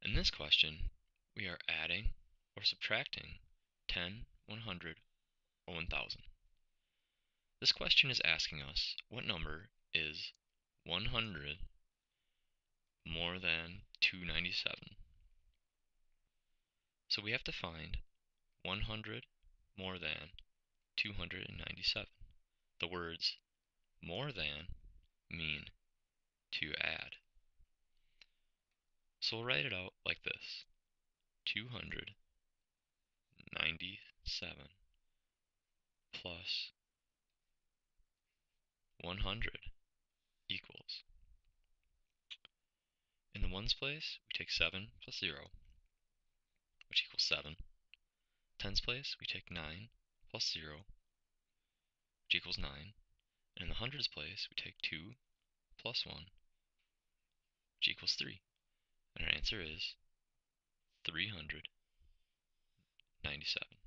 In this question, we are adding or subtracting 10, 100, or 1000. This question is asking us what number is 100 more than 297. So we have to find 100 more than 297. The words more than mean to add. So we'll write it out like this. 297 plus 100 equals. In the ones place, we take 7 plus 0, which equals 7. Tens place, we take 9 plus 0, which equals 9. And in the hundreds place, we take 2 plus 1, which equals 3. And our answer is 397.